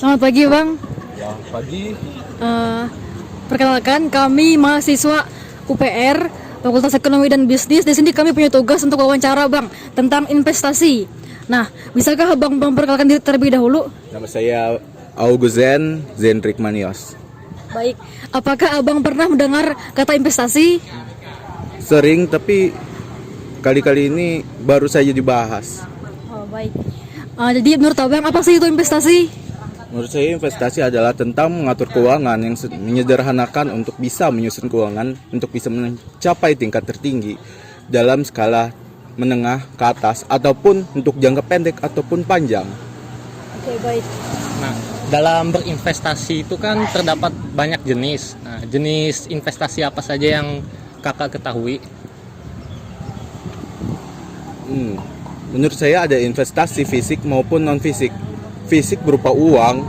Selamat pagi Bang. Ya, pagi. Eh, Perkenalkan kami mahasiswa UPR Fakultas Ekonomi dan Bisnis. Di sini kami punya tugas untuk wawancara Bang tentang investasi. Nah, bisakah Bang perkenalkan diri terlebih dahulu? Nama saya Auguzen Zendrik Manios. Baik. Apakah Abang pernah mendengar kata investasi? Sering, tapi kali-kali ini baru saja dibahas. Oh, baik. Jadi menurut Abang apa sih itu investasi? Menurut saya investasi adalah tentang mengatur keuangan yang menyederhanakan untuk bisa menyusun keuangan untuk bisa mencapai tingkat tertinggi dalam skala menengah ke atas ataupun untuk jangka pendek ataupun panjang. Oke, baik. Nah, dalam berinvestasi itu kan terdapat banyak jenis. Nah, jenis investasi apa saja yang kakak ketahui? Menurut saya ada investasi fisik maupun non fisik. Fisik berupa uang.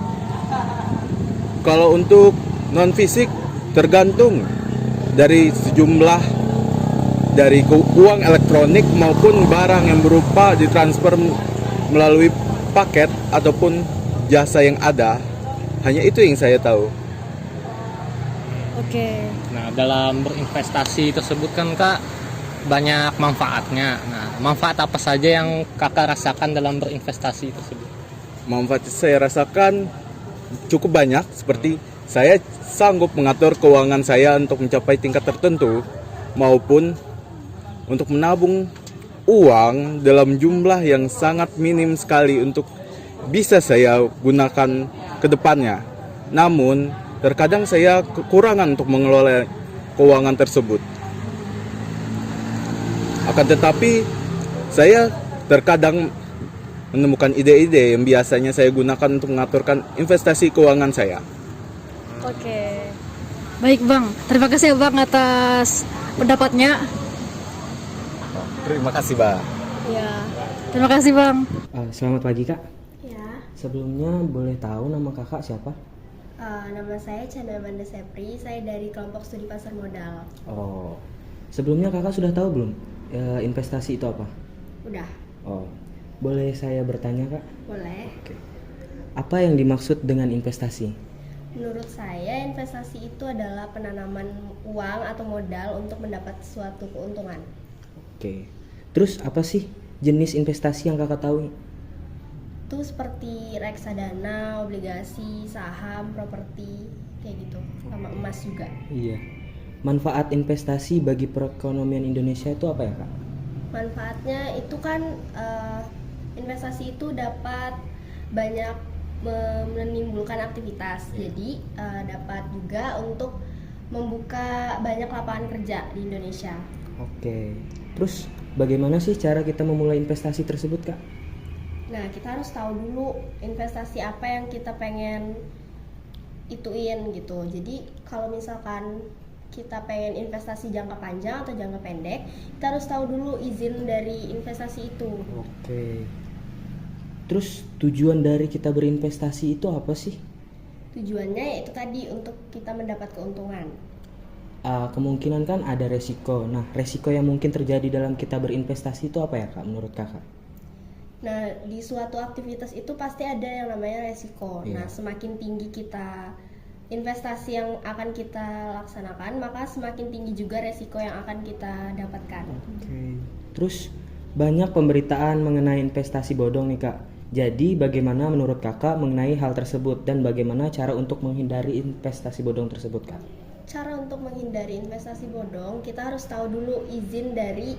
Kalau untuk non fisik tergantung dari sejumlah dari uang elektronik maupun barang yang berupa ditransfer melalui paket ataupun jasa yang ada. Hanya itu yang saya tahu. Oke. Nah, dalam berinvestasi tersebut kan kak banyak manfaatnya. Nah, manfaat apa saja yang kakak rasakan dalam berinvestasi tersebut? Manfaat saya rasakan cukup banyak, seperti saya sanggup mengatur keuangan saya untuk mencapai tingkat tertentu maupun untuk menabung uang dalam jumlah yang sangat minim sekali untuk bisa saya gunakan ke depannya. Namun terkadang saya kekurangan untuk mengelola keuangan tersebut. Akan tetapi saya terkadang menemukan ide-ide yang biasanya saya gunakan untuk mengaturkan investasi keuangan saya. Oke. Baik Bang, terima kasih ya Bang atas pendapatnya. Terima kasih, Bang. Ya. Terima kasih Bang. Selamat pagi kak. Ya, Sebelumnya boleh tahu nama kakak siapa? nama saya Chandra Amanda Sepri, saya dari kelompok studi pasar modal. Oh, sebelumnya kakak sudah tahu belum investasi itu apa? Udah, Oh, boleh saya bertanya kak? boleh. Oke. Apa yang dimaksud dengan investasi? Menurut saya investasi itu adalah penanaman uang atau modal untuk mendapat suatu keuntungan. Oke. Terus apa sih jenis investasi yang kakak tahu? Itu seperti reksadana, obligasi, saham, properti, kayak gitu, sama emas juga. Iya. Manfaat investasi bagi perekonomian Indonesia itu apa ya kak? Manfaatnya itu kan investasi itu dapat banyak menimbulkan aktivitas, jadi dapat juga untuk membuka banyak lapangan kerja di Indonesia. Oke. Terus bagaimana sih cara kita memulai investasi tersebut kak? Nah, kita harus tahu dulu investasi apa yang kita pengen ituin gitu. Jadi kalau misalkan kita pengen investasi jangka panjang atau jangka pendek, kita harus tahu dulu izin dari investasi itu. Oke. Terus tujuan dari kita berinvestasi itu apa sih? Tujuannya yaitu tadi untuk kita mendapat keuntungan. Kemungkinan kan ada resiko. Nah, resiko yang mungkin terjadi dalam kita berinvestasi itu apa ya kak menurut kakak? Nah, di suatu aktivitas itu pasti ada yang namanya resiko. Iya. Nah, semakin tinggi kita investasi yang akan kita laksanakan, maka semakin tinggi juga resiko yang akan kita dapatkan. Oke. Terus banyak pemberitaan mengenai investasi bodong nih kak. Jadi bagaimana menurut kakak mengenai hal tersebut dan bagaimana cara untuk menghindari investasi bodong tersebut kak? Cara untuk menghindari investasi bodong, kita harus tahu dulu izin dari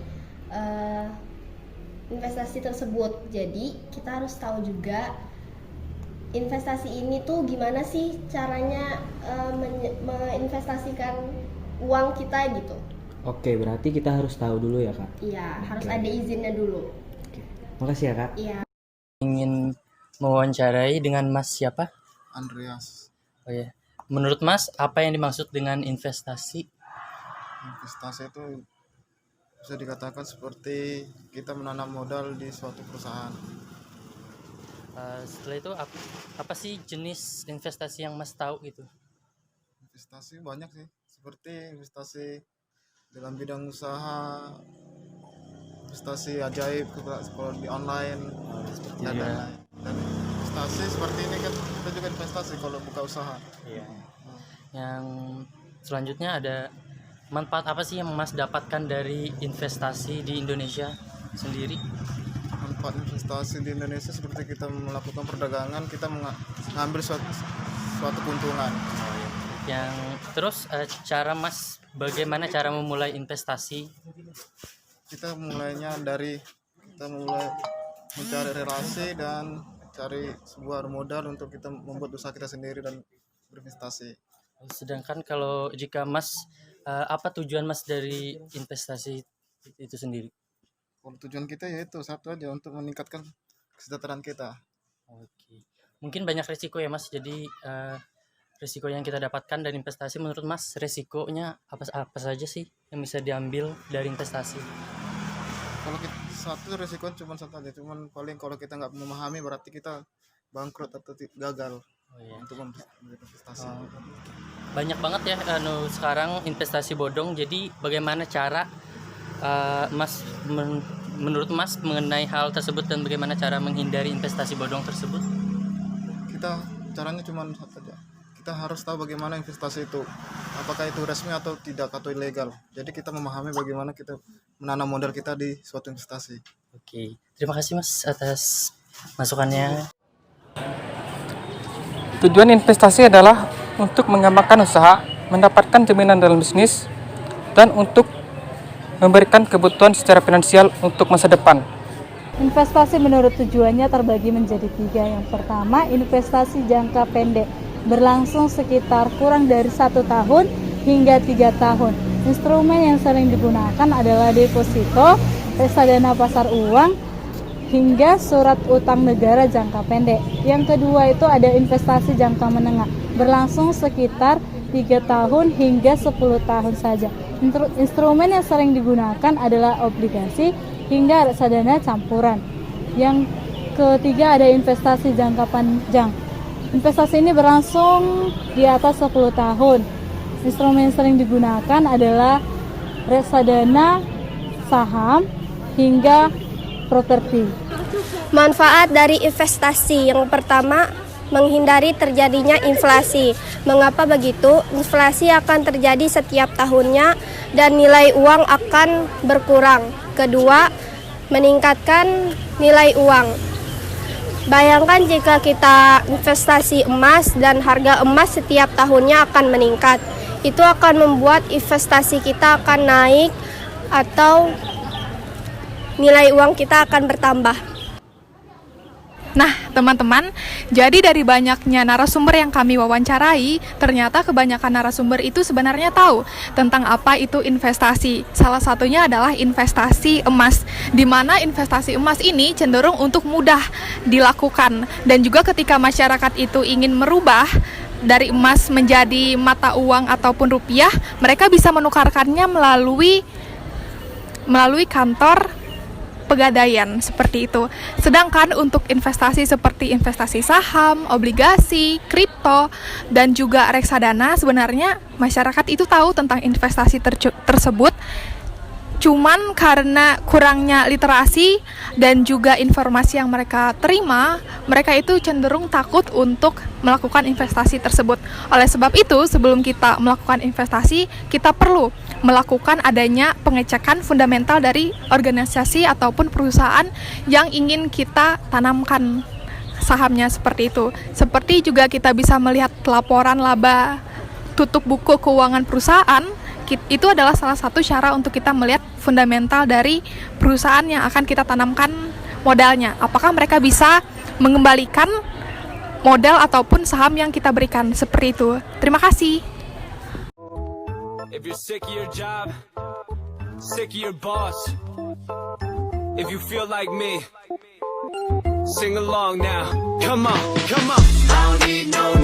investasi tersebut. Jadi kita harus tahu juga investasi ini tuh gimana sih caranya menginvestasikan uang kita gitu. Oke, berarti kita harus tahu dulu ya kak. Iya, harus ada izinnya dulu. Oke. Makasih ya kak. Iya. Ingin mewawancarai dengan Mas siapa? Andreas. Oh ya. Menurut Mas, apa yang dimaksud dengan investasi? Investasi itu bisa dikatakan seperti kita menanam modal di suatu perusahaan. Setelah itu apa sih jenis investasi yang Mas tahu gitu? Investasi banyak sih, seperti investasi dalam bidang usaha, investasi ajaib kalau di online, dan lain-lain. Dan investasi seperti ini kan kita juga investasi kalau buka usaha. Yang selanjutnya ada manfaat apa sih yang Mas dapatkan dari investasi di Indonesia sendiri? Manfaat investasi di Indonesia seperti kita melakukan perdagangan, kita mengambil suatu keuntungan. Yang terus bagaimana cara memulai investasi? Kita mulai mencari relasi dan cari sebuah modal untuk kita membuat usaha kita sendiri dan berinvestasi. Sedangkan kalau jika Mas apa tujuan Mas dari investasi itu sendiri? Kalau tujuan kita yaitu satu aja, untuk meningkatkan kesejahteraan kita. Oke. Mungkin banyak risiko ya Mas. Jadi risiko yang kita dapatkan dari investasi, menurut Mas risikonya apa saja sih yang bisa diambil dari investasi? Kalau satu risiko cuma satu aja, cuman paling kalau kita nggak memahami berarti kita bangkrut atau gagal untuk berinvestasi. Banyak banget ya sekarang investasi bodong. Jadi bagaimana cara Mas menurut Mas mengenai hal tersebut dan bagaimana cara menghindari investasi bodong tersebut? Caranya cuma satu aja. Kita harus tahu bagaimana investasi itu, apakah itu resmi atau tidak, atau ilegal. Jadi kita memahami bagaimana kita menanam modal kita di suatu investasi. Oke, terima kasih Mas atas masukannya. Tujuan investasi adalah untuk mengembangkan usaha, mendapatkan jaminan dalam bisnis, dan untuk memberikan kebutuhan secara finansial untuk masa depan. Investasi menurut tujuannya terbagi menjadi 3. Yang pertama, investasi jangka pendek, berlangsung sekitar kurang dari 1 tahun hingga 3 tahun. Instrumen yang sering digunakan adalah deposito, reksadana pasar uang, hingga surat utang negara jangka pendek. Yang kedua itu ada investasi jangka menengah, berlangsung sekitar 3 tahun hingga 10 tahun saja. Instrumen yang sering digunakan adalah obligasi hingga reksadana campuran. Yang ketiga ada investasi jangka panjang. Investasi ini berlangsung di atas 10 tahun. Instrumen yang sering digunakan adalah reksadana, saham, hingga properti. Manfaat dari investasi yang pertama, menghindari terjadinya inflasi. Mengapa begitu? Inflasi akan terjadi setiap tahunnya dan nilai uang akan berkurang. Kedua, meningkatkan nilai uang. Bayangkan jika kita investasi emas dan harga emas setiap tahunnya akan meningkat. Itu akan membuat investasi kita akan naik atau nilai uang kita akan bertambah. Nah, teman-teman, jadi dari banyaknya narasumber yang kami wawancarai, ternyata kebanyakan narasumber itu sebenarnya tahu tentang apa itu investasi. Salah satunya adalah investasi emas, di mana investasi emas ini cenderung untuk mudah dilakukan. Dan juga ketika masyarakat itu ingin merubah dari emas menjadi mata uang ataupun rupiah, mereka bisa menukarkannya melalui kantor pegadaian seperti itu. Sedangkan untuk investasi seperti investasi saham, obligasi, kripto, dan juga reksadana, sebenarnya masyarakat itu tahu tentang investasi tersebut. Cuman karena kurangnya literasi dan juga informasi yang mereka terima, mereka itu cenderung takut untuk melakukan investasi tersebut. Oleh sebab itu, sebelum kita melakukan investasi, kita perlu melakukan adanya pengecekan fundamental dari organisasi ataupun perusahaan yang ingin kita tanamkan sahamnya seperti itu. Seperti juga kita bisa melihat laporan laba tutup buku keuangan perusahaan. Itu adalah salah satu cara untuk kita melihat fundamental dari perusahaan yang akan kita tanamkan modalnya. Apakah mereka bisa mengembalikan modal ataupun saham yang kita berikan, seperti itu. Terima kasih. If you're sick of your job, sick of your boss, if you feel like me, sing along now. Come on, come on. I don't need no